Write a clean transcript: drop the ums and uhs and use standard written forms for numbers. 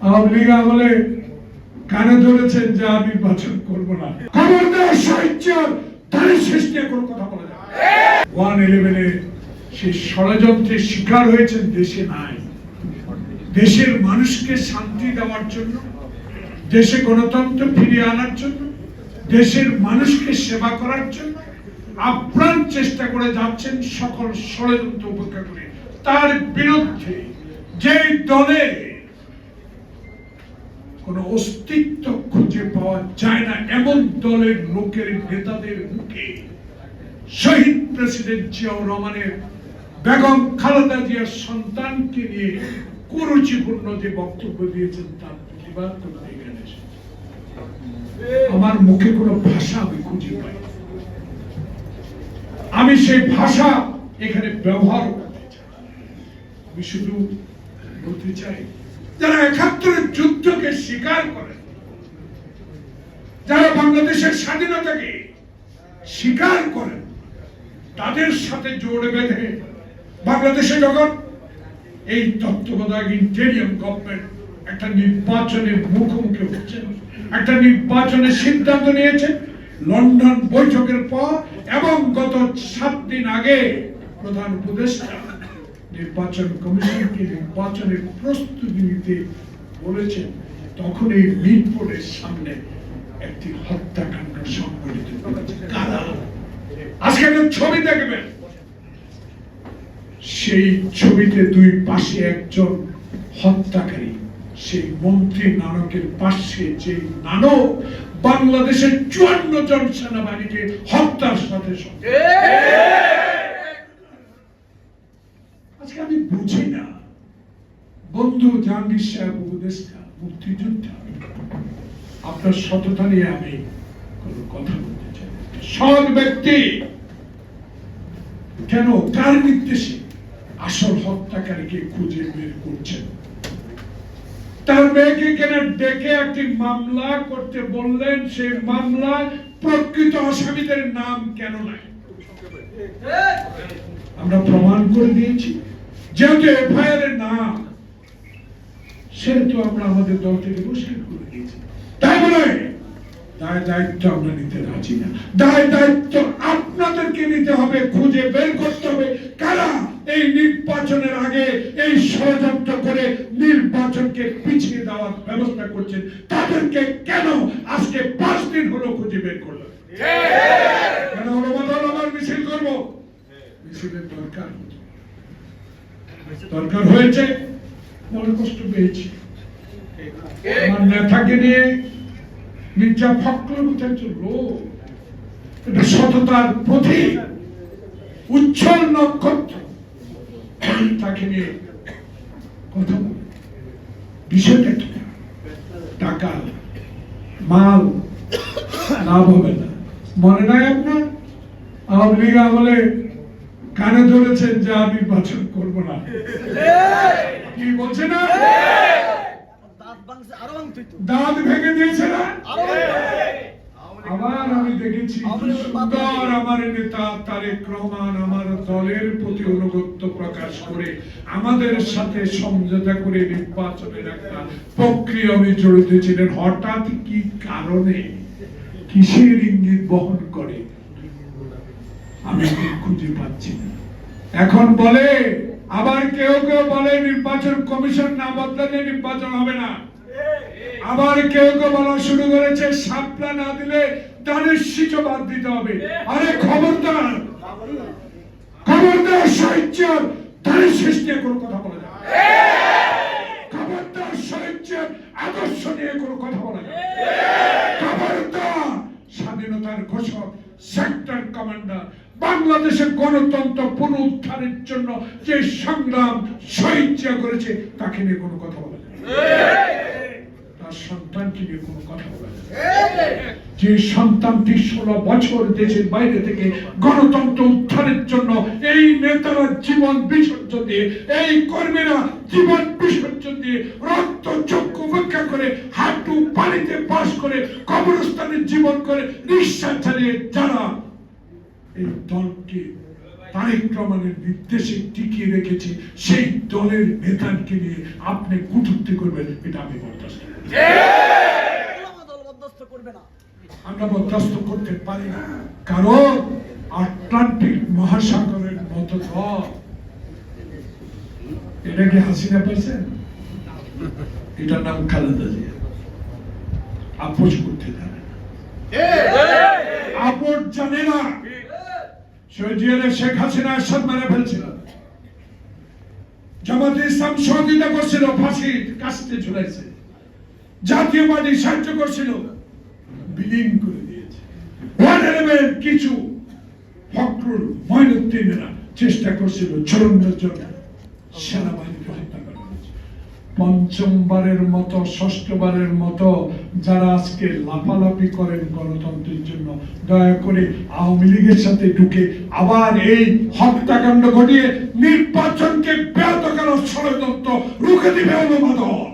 আওয়ামী লীগ আমলে কানে ধরেছেন যে আমি নির্বাচন করব না। খবরদার সাহিত্যের ধারে শেষ নিয়ে কোনো কথা বলা যাবে 111-এ সেই ষড়যন্ত্রের শিকার হয়েছেন দেশে নাই। দেশের মানুষকে শান্তি দেওয়ার জন্য, দেশে গণতন্ত্র ফিরিয়ে আনার জন্য, দেশের মানুষকে সেবা করার জন্য আপ্রাণ চেষ্টা করে যাচ্ছেন সকল ষড়যন্ত্র উপেক্ষা করে। তার বিরুদ্ধে যে দলে কোন অস্তিত্ব খুঁজে পাওয়া যায় না এমন দলের লোকের নেতাদের মুখে শহীদ প্রেসিডেন্ট জিয়াউর রহমানের বেগম খালেদা জিয়ার সন্তানকে নিয়ে কুরুচিপূর্ণ যে বক্তব্য দিয়েছেন তার প্রতিবাদ করতে এখানে এসেছি। আমার মুখে কোনো ভাষা আমি খুঁজে পাই, আমি সেই ভাষা এখানে ব্যবহার করতে চাই। আমি শুধু বলতে চাই, যারা ৭১-এর যুদ্ধকে স্বীকার করেন, যারা বাংলাদেশের স্বাধীনতাকে স্বীকার করেন, তাদের সাথে জোড়ে বেঁধে বাংলাদেশে যখন এই তত্ত্বাবধায়ক ইন্টেরিয়াম গভর্নমেন্ট একটা নির্বাচনের মুখোমুখি হচ্ছেন, একটা নির্বাচনের সিদ্ধান্ত নিয়েছেন লন্ডন বৈঠকের পর এবং গত ৭ দিন আগে প্রধান উপদেষ্টা নির্বাচন কমিশনকে নির্বাচনের প্রস্তুতি নিতে বলেছেন, তখন এই মিরপুরের সামনে একটি হত্যাকাণ্ড সংঘটিত হয়েছে। কারা? আজকে একটা ছবি দেখবেন, সেই ছবিতে দুই পাশে একজন হত্যাকারী, সেই মন্ত্রী নানকের পাশে যে নানক বাংলাদেশের ৫৪ জন সেনাবাহিনীকে হত্যার সাথে আজকে আমি বুঝি না। বন্ধু জাহাঙ্গীর সাহেব উপদেষ্টা, মুক্তিযোদ্ধা, আপনার সততা নিয়ে আমি কোনো কথা বলতে চাই। সৎ ব্যক্তি কেন, কার নির্দেশে আসল হত্যাকারীকে খুঁজে বের করছেন? তার মেয়েকে কেন ডেকে একটি মামলা করতে বললেন? সেই মামলায় প্রকৃত আসামিদের নাম কেন নাই? আমরা প্রমাণ করে দিয়েছি, যেহেতু এফআইআর এর নাম, সেহেতু আমরা আমাদের দল থেকে মুশকিল করে দিয়েছি। তাই বলে দায় দায়িত্ব আমরা নিতে রাজি না। দায় দায়িত্ব আপনাদেরকে নিতে হবে, খুঁজে বের করতে হবে কারা এই নির্বাচনের আগে এই ষড়যন্ত্র করে নির্বাচনকে পিছিয়ে দেওয়ার ব্যবস্থা করছেন। তাদেরকে কেন আজকে ৫ দিন হলো খুঁজে বের করলো? কেন হলো বদল? আবার মিছিল করব, মিছিলের দরকার হয়েছে, মনে কষ্ট পেয়েছি। আমার নেতাকে নিয়ে মির্জা ফখরুল মতো একজন লোক, এটা সততার প্রতীক, উজ্জ্বল নক্ষত্র, তাকে নিয়ে কথা বলে বিষয়টা কি? টাকা মাল লাভ হবে না। মনে নাই আপনার? আওয়ামী লীগ আমলে কানে ধরেছেন যে আমি নির্বাচন করব না। কি বলছে না? দাঁত ভেঙে দিয়েছে না? আবার আমি দেখেছি সুন্দর আমার নেতা তারেক রহমান আমার দলের প্রতি অনুগত্য প্রকাশ করে আমাদের সাথে সমঝোতা করে নির্বাচনের একটা প্রক্রিয়া উনি জড়িত ছিলেন। হঠাৎ কি কারণে, কিসের ইঙ্গিত বহন করে আমি খুঁজে পাচ্ছি না। এখন বলে, আবার কেউ কেউ বলে নির্বাচন কমিশন না বদলালে নির্বাচন হবে না। আবার কেউ কেউ বলা শুরু করেছে শাপলা না দিলে দানের শীষ বাদ দিতে হবে। আরে খবরদার, খবরদার সাহিত্যের দানের শীষ নিয়ে কোনো কথা বলা যাবে, খবরদার সাহিত্যের আদর্শ নিয়ে কোনো কথা বলা যাবে, খবরদার স্বাধীনতার ঘোষক সেক্টর কমান্ডার বাংলাদেশের গণতন্ত্র পুনরুদ্ধারের জন্য যে সংগ্রাম শহীদ করেছে তাকে নিয়ে কোনো কথা বলা যাবে, তার সন্তানকে নিয়ে কোনো কথা বলা যাবে। যে সন্তানটি 16 বছর দেশের বাইরে থেকে গণতন্ত্র উদ্ধারের জন্য এই নেতারা জীবন বিসর্জন দিয়ে, এই কর্মীরা জীবন বিসর্জন দিয়ে, রক্ত চক্ষু উপেক্ষা করে, হাঁটু পানিতে বাস করে, কবরস্থানে জীবন করে, নিঃশ্বাস চালিয়ে যারা এই দলকে তারেক রহমানের নির্দেশে টিকিয়ে রেখেছি, সেই দলের নেতাকে নিয়ে আপনি কটূক্তি করবেন, এটা আমি বরদাস্ত করব না। আমরা বরদাস্ত করতে পারি না, কারণ আটলান্টিক মহাসাগরের মতো দল, এটা কি হাসিনা পাইছেন? এটার নাম খালেদা জিয়া। আপোষ করতে জানে না, আপোষ জানে না। শেখ হাসিনা এরশাদ মেরে ফেলছিল, জামাতে ইসলাম সহযোগিতা করছিল, ফাঁসির কাস্তে ঝুলাইছে, জাতীয় পার্টি সাহায্য করছিল, বিলীন করে দিয়েছে। কিছু ফখরুল মঈনুদ্দিনেরা চেষ্টা করছিল ছড়ানোর জন্য, সেনাবাহিনীকে হত্যা করা হয়েছে। পঞ্চমবারের মতো, ষষ্ঠবারের মতো যারা আজকে লাফালাফি করেন গণতন্ত্রের জন্য, দয়া করে আওয়ামী লীগের সাথে ঢুকে আবার এই হত্যাকাণ্ড ঘটিয়ে নির্বাচনকে ব্যাহত করার ষড়যন্ত্র রুখে দিবে অনুমোদন।